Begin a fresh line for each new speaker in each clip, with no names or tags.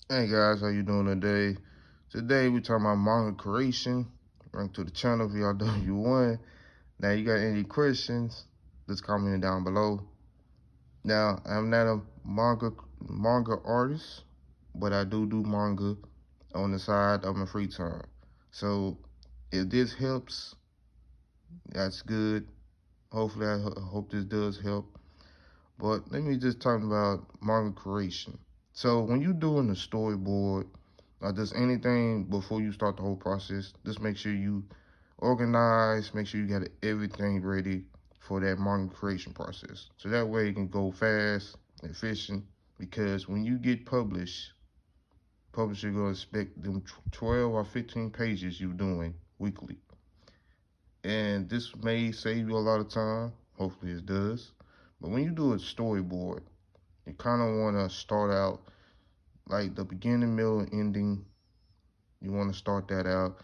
Hey guys, how you doing today? Today we talking about manga creation. Bring to the channel if y'all do you want. Now you got any questions? Just comment down below. Now I'm not a manga artist, but I do manga on the side of my free time. So if this helps, that's good. Hopefully I hope this does help. But let me just talk about manga creation. So when you're doing the storyboard, or just anything before you start the whole process, just make sure you organize, make sure you got everything ready for that manga creation process. So that way it can go fast, efficient, because when you get published, publisher gonna expect them 12 or 15 pages you're doing weekly. And this may save you a lot of time. Hopefully it does. But when you do a storyboard, you kind of want to start out like the beginning, middle, and ending. You want to start that out.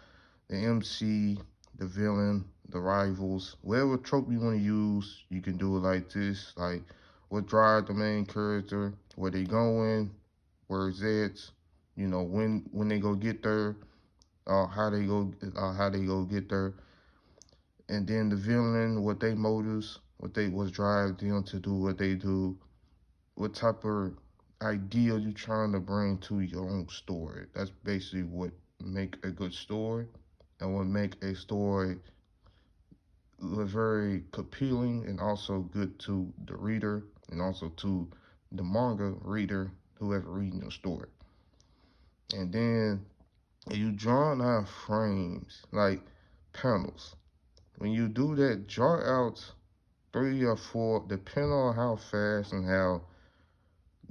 The MC, the villain, the rivals, whatever trope you want to use, you can do it like this. Like what drives the main character, where they going, where it's at, when they go get there, how they go get there, and then the villain, what they motives, what drive them to do what they do, what type of ideal you trying to bring to your own story. That's basically what make a good story and what make a story very appealing and also good to the reader and also to the manga reader, whoever reading your story. And then you drawing out frames like panels. When you do that, draw out 3 or 4, depending on how fast and how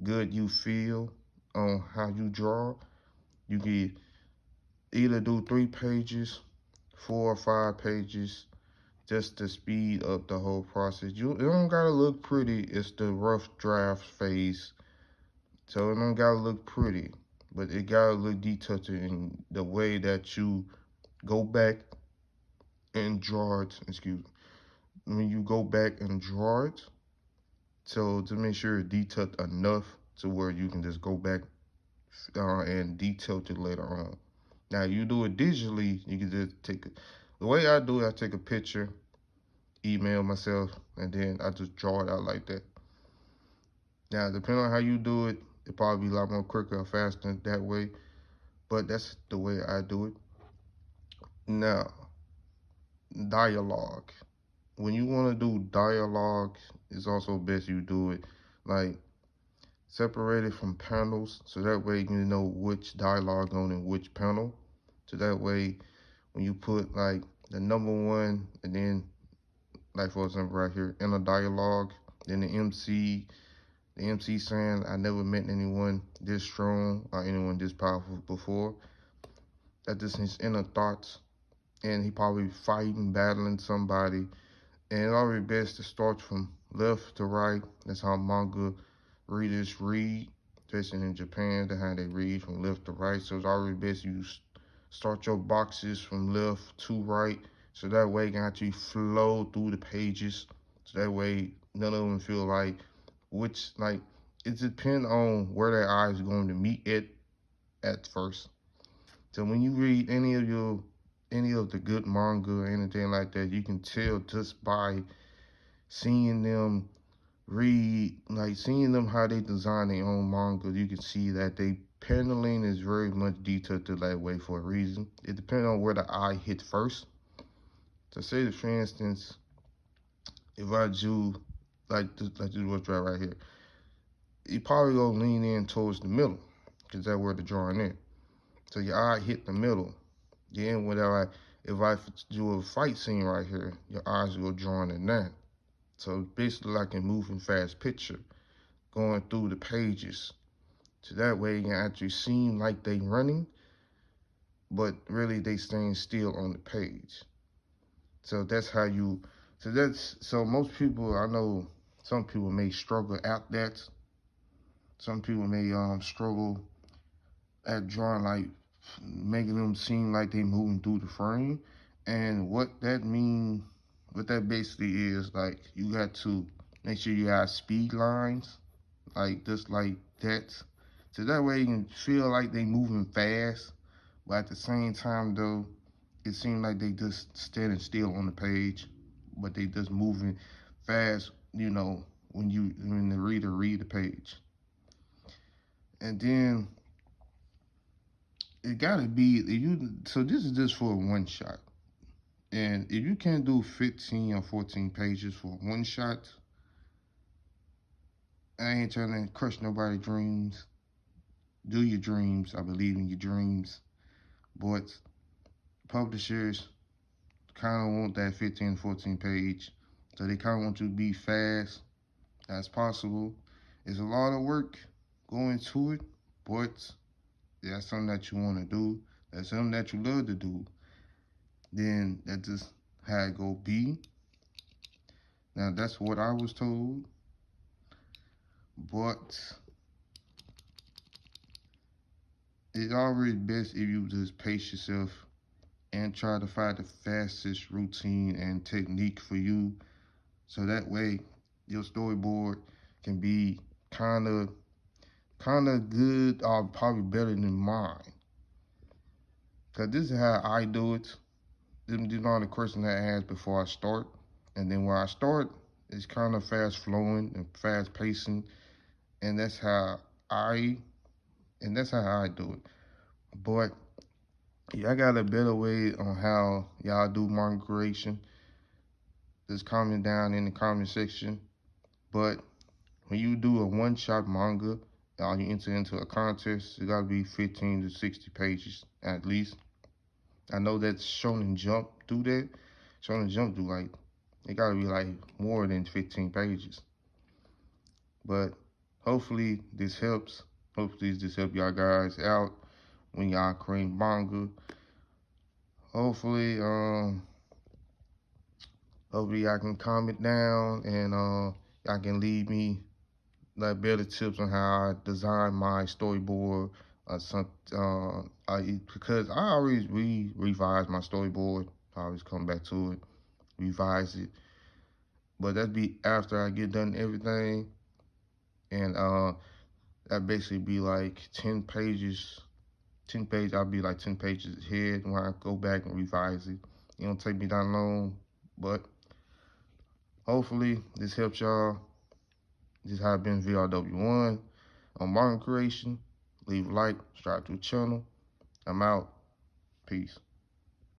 good you feel on how you draw. You can either do 3 pages, 4 or 5 pages, just to speed up the whole process. It don't gotta look pretty. It's the rough draft phase, so it don't gotta look pretty, but it gotta look detailed in the way that you go back and draw it. Excuse me. When you go back and draw it, so to make sure it's detailed enough to where you can just go back and detail it later on. Now you do it digitally, you can just the way I do it, I take a picture, email myself, and then I just draw it out like that. Now depending on how you do it, it probably be a lot more quicker or faster that way, but that's the way I do it. Now, dialogue. When you want to do dialogue, it's also best you do it like separated from panels, so that way you can know which dialogue on in which panel. So that way when you put like the number one and then like for example right here in a dialogue, then the MC saying I never met anyone this strong or anyone this powerful before. That just his inner thoughts, and he probably fighting, battling somebody. And it's always best to start from left to right. That's how manga readers read, especially in Japan. That's how they read from left to right. So it's always best you start your boxes from left to right, so that way you can actually flow through the pages. So that way none of them feel like it depends on where their eyes are going to meet at first. So when you read any of the good manga or anything like that, you can tell just by seeing them seeing them how they design their own manga. You can see that they paneling is very much detailed to that way for a reason. It depends on where the eye hit first. So say that for instance, if I do like this what's right here, you probably gonna lean in towards the middle, because that's where the drawing in. So your eye hit the middle. Then if I do a fight scene right here, your eyes will drawn in that. So basically like a moving fast picture going through the pages. So that way you can actually seem like they running, but really they staying still on the page. So that's how you so most people I know, some people may struggle at that. Some people may struggle at drawing like making them seem like they moving through the frame. And what that basically is, like you got to make sure you have speed lines, like just like that. So that way you can feel like they moving fast, but at the same time though, it seems like they just standing still on the page, but they just moving fast, when the reader read the page. And then it gotta be so this is just for a one shot. And if you can't do 15 or 14 pages for one shot, I ain't trying to crush nobody's dreams. Do your dreams. I believe in your dreams. But publishers kind of want that 15, 14 page. So they kind of want you to be fast as possible. It's a lot of work going to it, but that's something that you want to do. That's something that you love to do. Then that's just how it go be. Now that's what I was told. But it's always best if you just pace yourself and try to find the fastest routine and technique for you. So that way your storyboard can be kind of good or probably better than mine. Cause this is how I do it. These are the questions that I ask before I start. And then when I start, it's kind of fast flowing and fast pacing. And I that's how I do it. But y'all got a better way on how y'all do manga creation. Just comment down in the comment section. But when you do a one-shot manga, you enter into a contest, it gotta be 15 to 60 pages at least. I know that Shonen Jump do that. Shonen Jump do like, it gotta be like more than 15 pages. But hopefully this helps. Hopefully this help y'all guys out when y'all create manga. Hopefully, hopefully y'all can comment down and y'all can leave me like better tips on how I design my storyboard or because I always revise my storyboard. I always come back to it, revise it. But that'd be after I get done everything. And that basically be like 10 pages. 10 pages, I'll be like 10 pages ahead when I go back and revise it. It don't take me that long, but hopefully this helps y'all. This has been VRW1 on manga creation. Leave a like, subscribe to the channel. I'm out. Peace.